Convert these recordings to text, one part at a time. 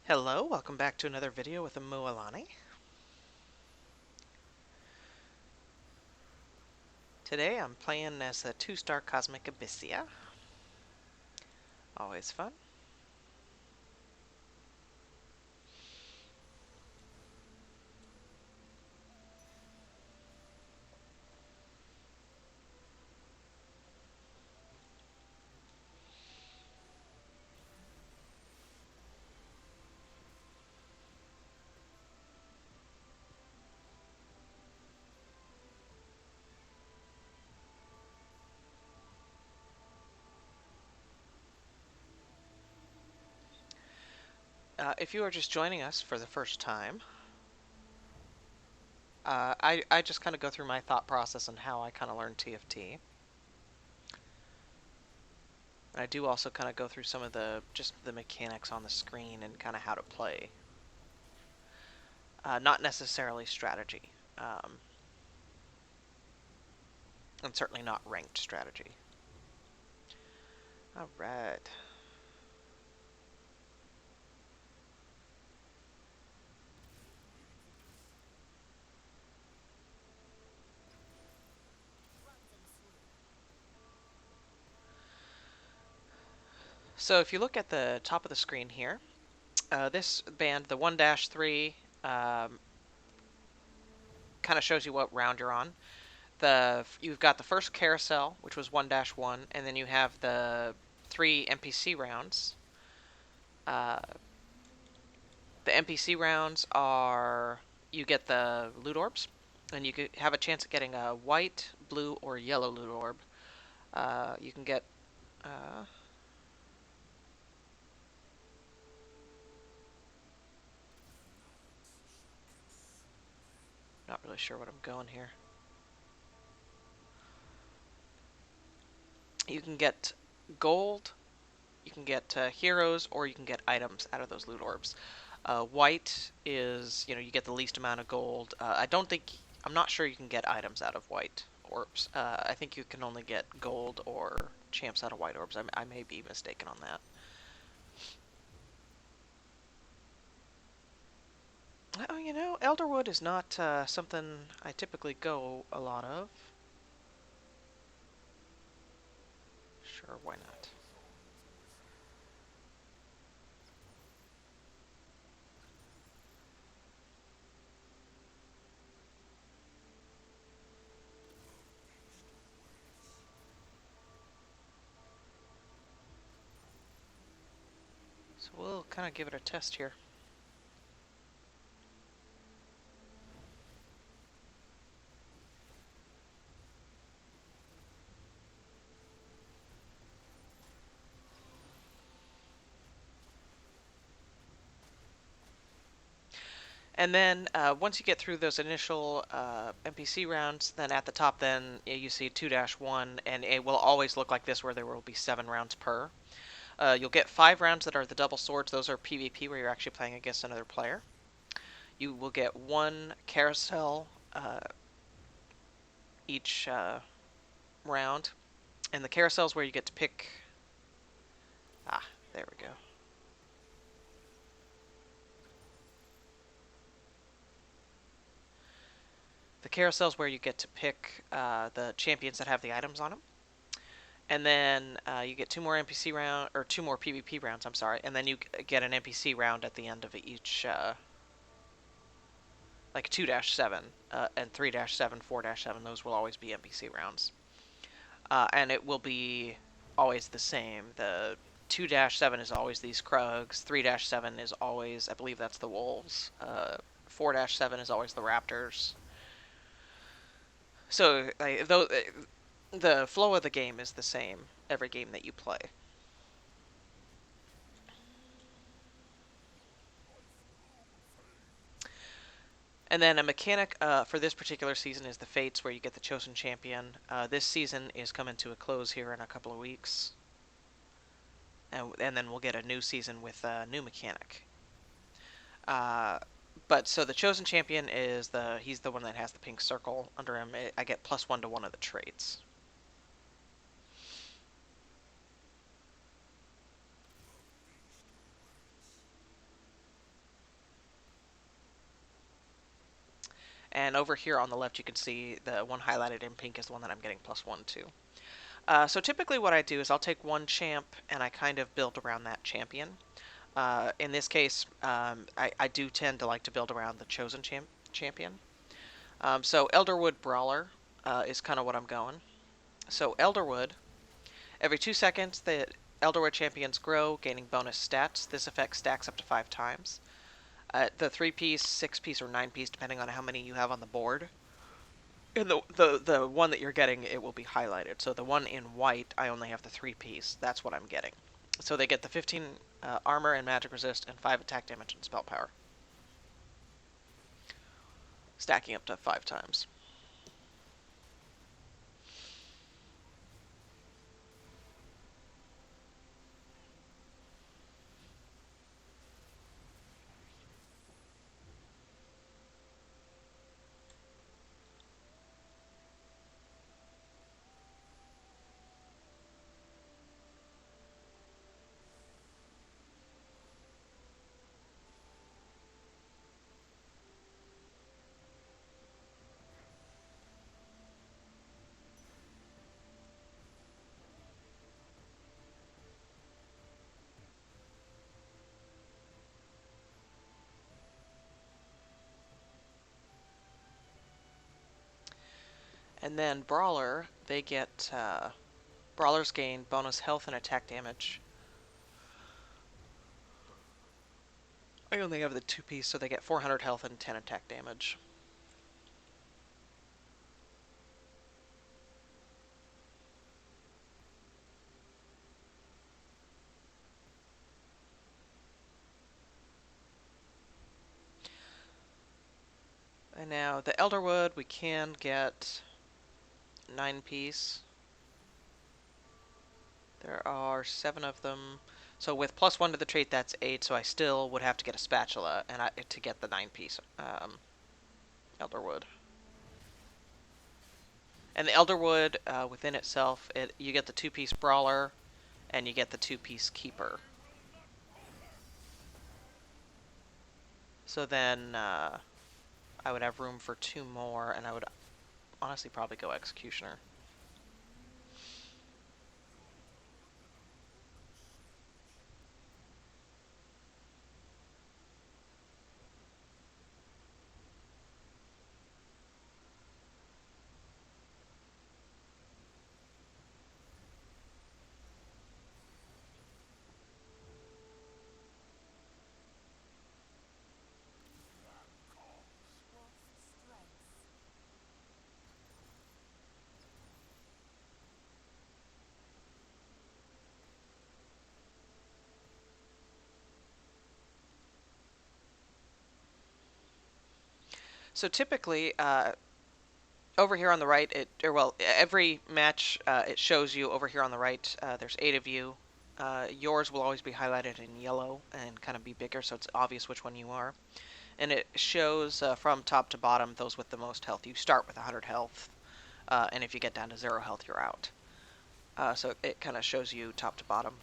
Hello, welcome back to another video with Mualani. Today I'm playing as a 2-star Cosmic Abyssia. Always fun. If you are just joining us for the first time, I just kind of go through my thought process on how I kind of learned TFT. And I do also kind of go through some of just the mechanics on the screen and kind of how to play. Not necessarily strategy. And certainly not ranked strategy. Alright. So if you look at the top of the screen here, this band, the 1-3, kind of shows you what round you're on. You've got the first carousel, which was 1-1, and then you have the 3 NPC rounds. The NPC rounds are you get the loot orbs, and you could have a chance at getting a white, blue, or yellow loot orb. You can get not really sure what I'm going here. You can get gold, you can get heroes, or you can get items out of those loot orbs. White is, you get the least amount of gold. I'm not sure you can get items out of white orbs. I think you can only get gold or champs out of white orbs. I may be mistaken on that. Oh, Elderwood is not something I typically go a lot of. Sure, why not? So we'll kind of give it a test here. And then once you get through those initial NPC rounds, then at the top then you see 2-1, and it will always look like this where there will be 7 rounds per. You'll get 5 rounds that are the double swords. Those are PvP where you're actually playing against another player. You will get 1 carousel each round. And the carousels where you get to pick... there we go. The carousels where you get to pick the champions that have the items on them. And then you get 2 more NPC round, or 2 more PvP rounds, I'm sorry. And then you get an NPC round at the end of each, like 2-7, and 3-7, 4-7. Those will always be NPC rounds. And it will be always the same. The 2-7 is always these Krugs. 3-7 is always, I believe that's the Wolves. 4-7 is always the Raptors. So, though the flow of the game is the same every game that you play. And then a mechanic for this particular season is the Fates, where you get the Chosen Champion. This season is coming to a close here in a couple of weeks. And then we'll get a new season with a new mechanic. But so the Chosen Champion is he's the one that has the pink circle under him. I get +1 to one of the traits. And over here on the left, you can see the one highlighted in pink is the one that I'm getting +1 to. So typically what I do is I'll take one champ and I kind of build around that champion. In this case, I do tend to like to build around the chosen champion. So Elderwood Brawler is kind of what I'm going. So Elderwood, every 2 seconds the Elderwood champions grow, gaining bonus stats. This effect stacks up to 5 times. The 3-piece, 6-piece, or 9-piece, depending on how many you have on the board. And the one that you're getting, it will be highlighted. So the one in white, I only have the 3-piece. That's what I'm getting. So they get the 15 armor and magic resist and 5 attack damage and spell power, stacking up to 5 times. And then Brawler, they get Brawlers gain bonus health and attack damage. I only have the 2-piece, so they get 400 health and 10 attack damage. And now the Elderwood, we can get 9-piece. There are 7 of them. So with +1 to the trait, that's 8. So I still would have to get a spatula to get the 9-piece Elderwood. And the Elderwood within itself, you get the 2-piece Brawler, and you get the 2-piece Keeper. So then I would have room for 2 more, and I would honestly probably go Executioner. So typically, over here on the right, every match it shows you over here on the right. There's 8 of you. Yours will always be highlighted in yellow and kind of be bigger, so it's obvious which one you are. And it shows from top to bottom those with the most health. You start with 100 health, and if you get down to 0 health, you're out. So it kind of shows you top to bottom.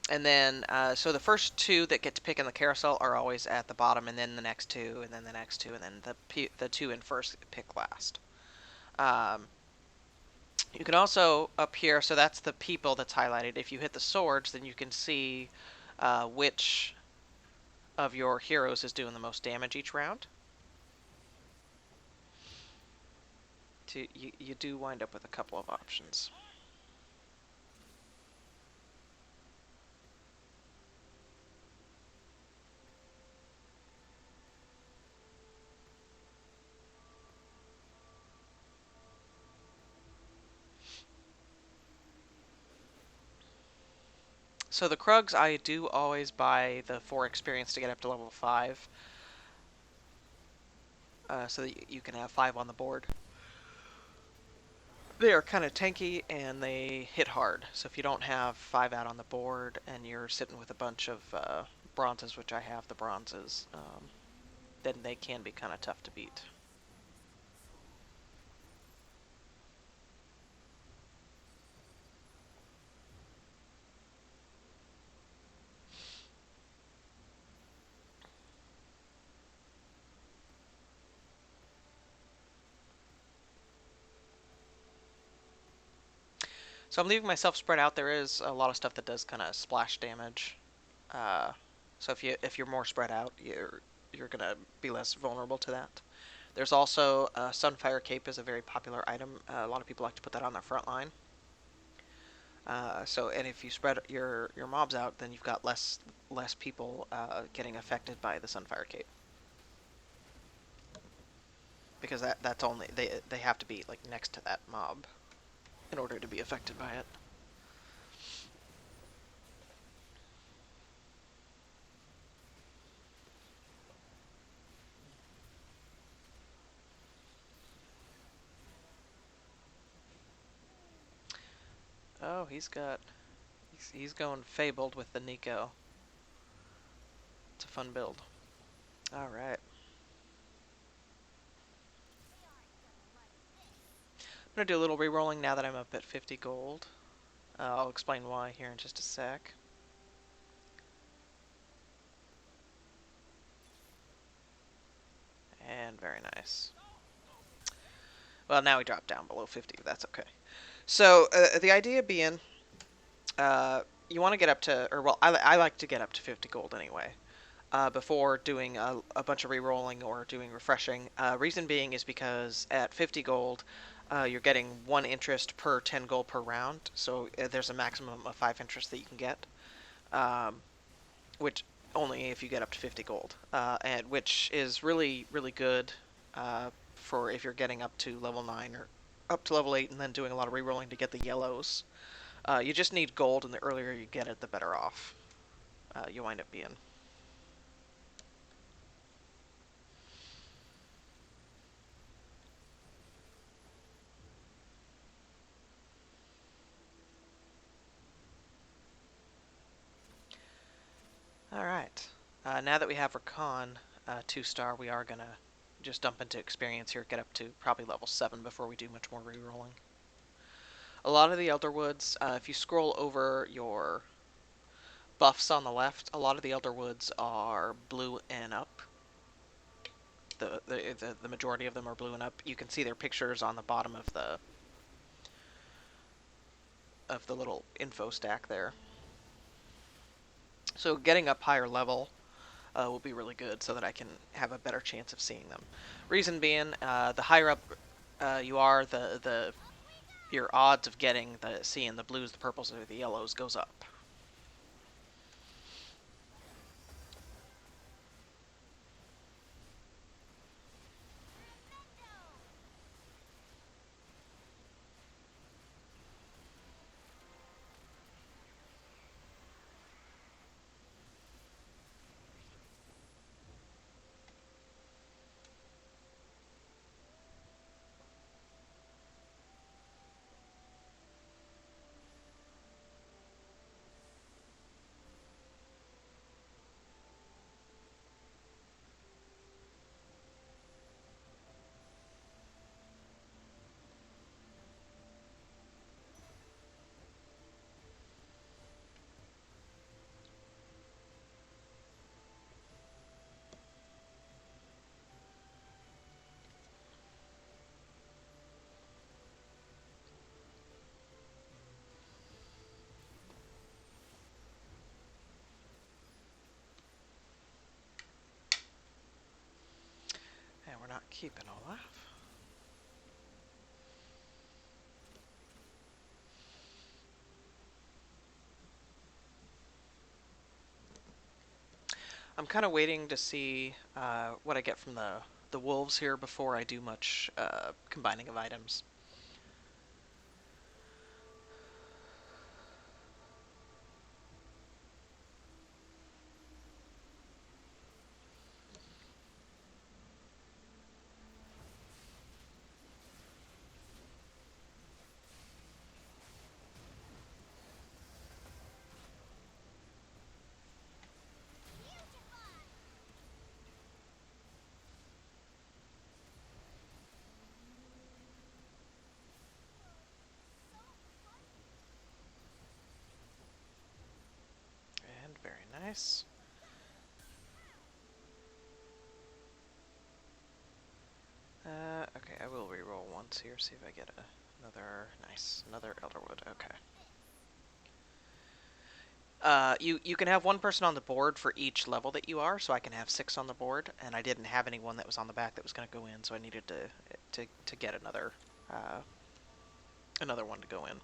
And then, so the first 2 that get to pick in the carousel are always at the bottom, and then the next 2, and then the next 2, and then the 2 in first pick last. You can also, up here, so that's the people that's highlighted. If you hit the swords, then you can see which of your heroes is doing the most damage each round. You do wind up with a couple of options. So the Krugs, I do always buy the 4 experience to get up to level 5. So that you can have 5 on the board. They are kind of tanky and they hit hard. So if you don't have 5 out on the board and you're sitting with a bunch of bronzes, which I have the bronzes, then they can be kind of tough to beat. So I'm leaving myself spread out. There is a lot of stuff that does kind of splash damage. Uh, so if you're more spread out, you're gonna be less vulnerable to that. There's also Sunfire Cape is a very popular item. A lot of people like to put that on their front line. And if you spread your mobs out, then you've got less people getting affected by the Sunfire Cape, because that's only they have to be like next to that mob in order to be affected by it. Oh, he's going fabled with the Nico. It's a fun build. All right. I'm gonna do a little re-rolling now that I'm up at 50 gold. I'll explain why here in just a sec. And very nice. Well, now we drop down below 50, but that's okay. So the idea being, you want to get up to, or well, I like to get up to 50 gold anyway, before doing a bunch of re-rolling or doing refreshing. Reason being is because at 50 gold, you're getting 1 interest per 10 gold per round, so there's a maximum of 5 interest that you can get, um, which only if you get up to 50 gold, and which is really, really good for if you're getting up to level 9 or up to level 8 and then doing a lot of re-rolling to get the yellows. You just need gold, and the earlier you get it, the better off you wind up being. Alright. Now that we have Rakan 2-star, we are going to just dump into experience here, get up to probably level 7 before we do much more re-rolling. A lot of the Elderwoods, if you scroll over your buffs on the left, a lot of the Elderwoods are blue and up. The majority of them are blue and up. You can see their pictures on the bottom of the little info stack there. So getting up higher level will be really good so that I can have a better chance of seeing them. Reason being, the higher up you are, the your odds of getting seeing the blues, the purples, or the yellows goes up. And we're not keeping Olaf. I'm kind of waiting to see what I get from the wolves here before I do much combining of items. And very nice. Okay, I will re-roll once here, see if I get Another, nice. Another Elderwood, okay. You can have one person on the board for each level that you are, so I can have 6 on the board, and I didn't have anyone that was on the back that was going to go in, so I needed to get another one to go in.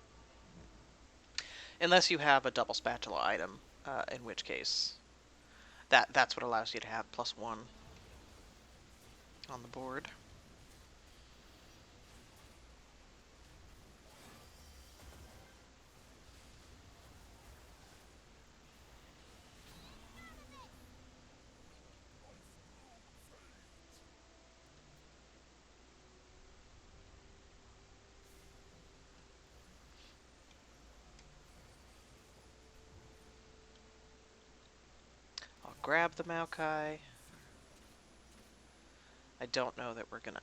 Unless you have a double spatula item, in which case that's what allows you to have +1 on the board. I'll grab the Maokai. I don't know that we're gonna.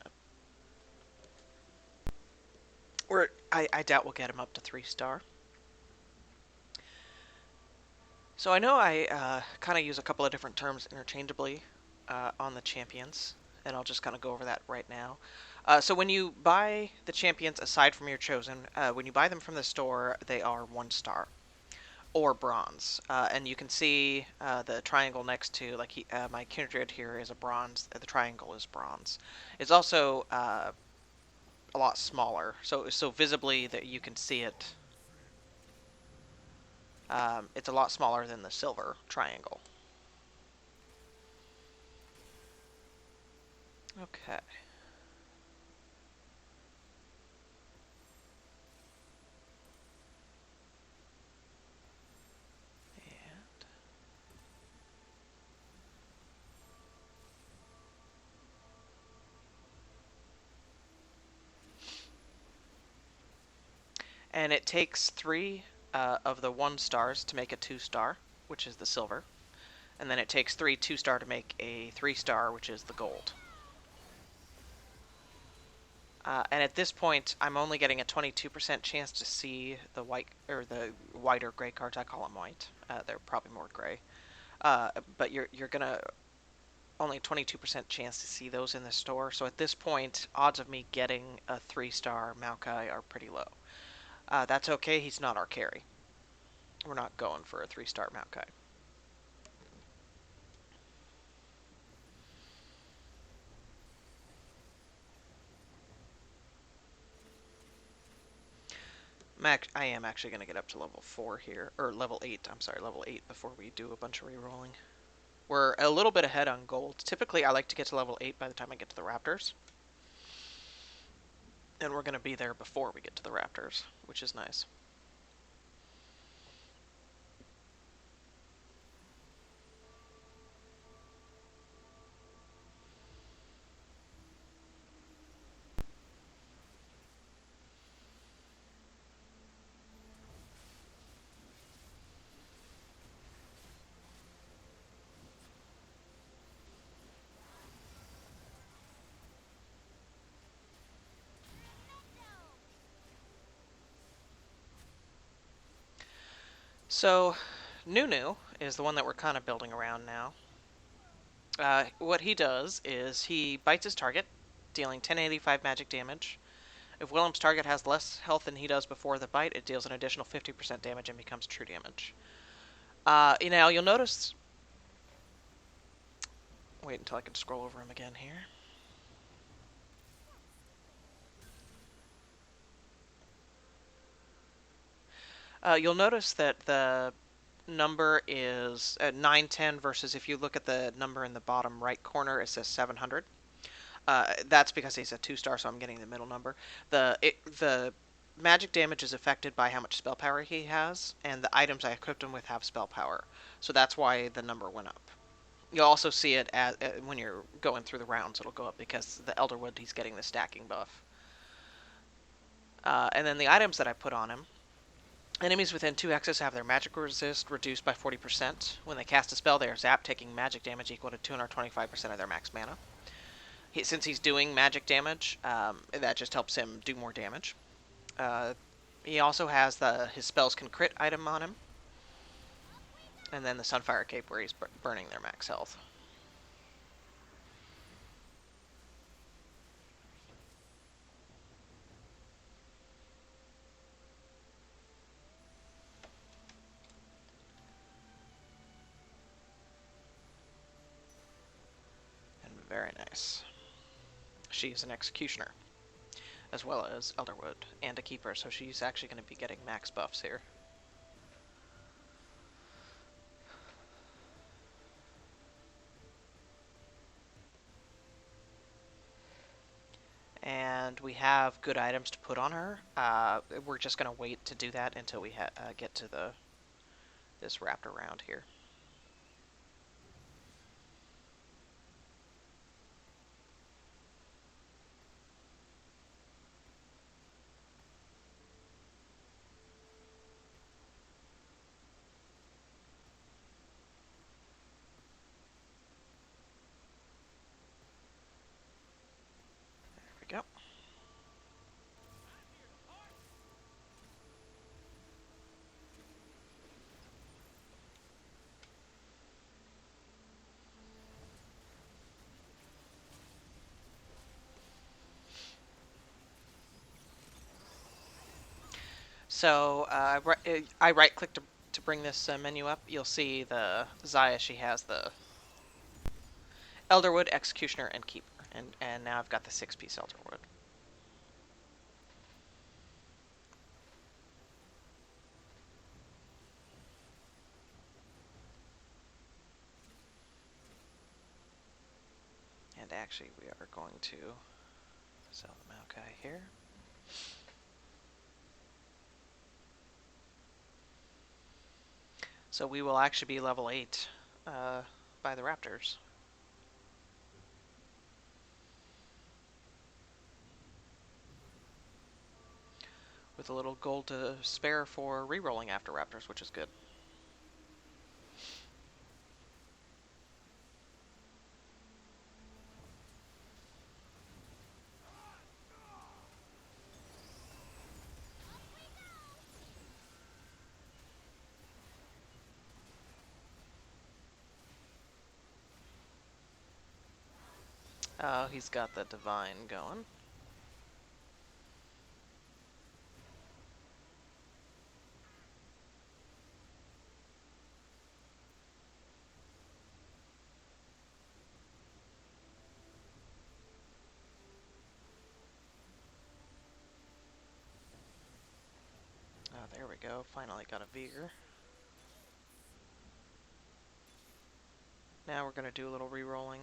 I doubt we'll get him up to 3-star. So I know I kind of use a couple of different terms interchangeably on the champions, and I'll just kind of go over that right now. So when you buy the champions, aside from your chosen, when you buy them from the store, they are 1-star or bronze, and you can see the triangle next to my kindred here is a bronze. The triangle is bronze. It's also a lot smaller, so visibly that you can see it. It's a lot smaller than the silver triangle. Okay. And it takes 3 of the 1-stars to make a 2-star, which is the silver. And then it takes 3 2-star to make a 3-star, which is the gold. And at this point, I'm only getting a 22% chance to see the white, or the white or gray cards. I call them white. They're probably more gray. But you're gonna only 22% chance to see those in the store. So at this point, odds of me getting a 3-star Maokai are pretty low. That's okay. He's not our carry. We're not going for a 3-star Maokai. I am actually going to get up to level 4 here, or level 8, I'm sorry, level 8 before we do a bunch of rerolling. We're a little bit ahead on gold. Typically, I like to get to level 8 by the time I get to the Raptors. And we're going to be there before we get to the Raptors, which is nice. So, Nunu is the one that we're kind of building around now. What he does is he bites his target, dealing 1085 magic damage. If Willem's target has less health than he does before the bite, it deals an additional 50% damage and becomes true damage. You'll notice. Wait until I can scroll over him again here. You'll notice that the number is 910 versus if you look at the number in the bottom right corner, it says 700. That's because he's a 2-star, so I'm getting the middle number. The magic damage is affected by how much spell power he has, and the items I equipped him with have spell power. So that's why the number went up. You'll also see it when you're going through the rounds, it'll go up because the Elderwood, he's getting the stacking buff. And then the items that I put on him. Enemies within 2 hexes have their magic resist reduced by 40%. When they cast a spell, they are zapped, taking magic damage equal to 225% of their max mana. Since he's doing magic damage, that just helps him do more damage. He also has his spells can crit item on him. And then the Sunfire Cape where he's burning their max health. Nice. She is an executioner, as well as Elderwood, and a keeper, so she's actually going to be getting max buffs here. And we have good items to put on her. We're just going to wait to do that until we get to this raptor round here. There we go. So I right click to bring this menu up. You'll see the Zaya. She has the Elderwood, Executioner, and Keeper, and now I've got the 6-piece Elderwood. And actually, we are going to sell the Maokai here. So we will actually be level 8 by the Raptors. With a little gold to spare for re-rolling after Raptors, which is good. Oh, he's got the Divine going. Oh, there we go. Finally got a Vigor. Now we're going to do a little re-rolling.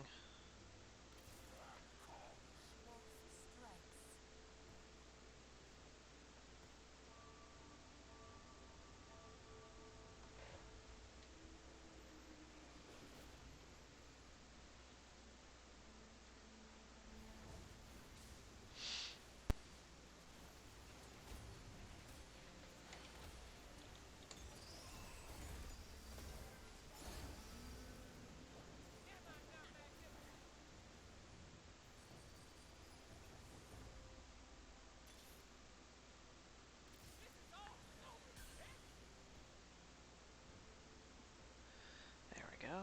There we go.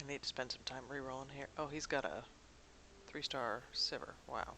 I need to spend some time re-rolling here. Oh, he's got a 3-star Sivir. Wow.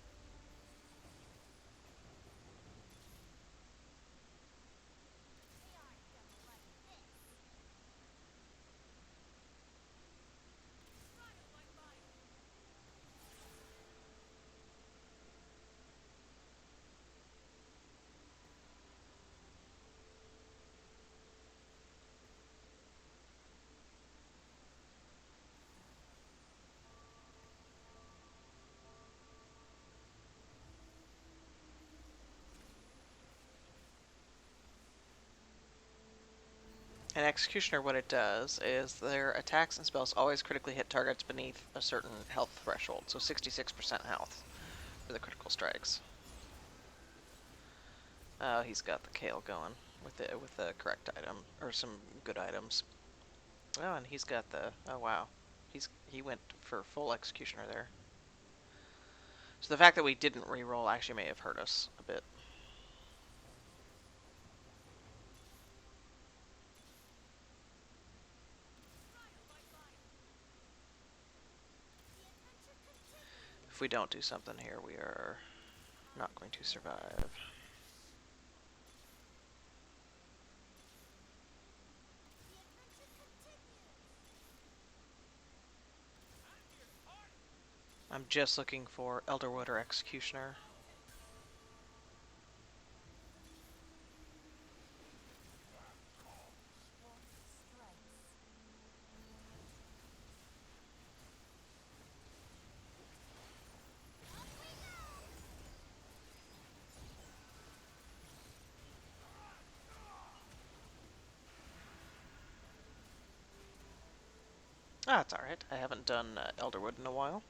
An Executioner, what it does is their attacks and spells always critically hit targets beneath a certain health threshold, so 66% health for the critical strikes. Oh, he's got the kale going with the correct item, or some good items. Oh, and he's got the, oh wow. He went for full Executioner there. So the fact that we didn't reroll actually may have hurt us a bit. If we don't do something here, we are not going to survive. I'm just looking for Elderwood or Executioner. Ah, it's alright. I haven't done Elderwood in a while.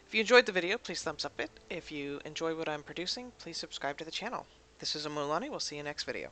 If you enjoyed the video, please thumbs up it. If you enjoy what I'm producing, please subscribe to the channel. This is Amulani. We'll see you next video.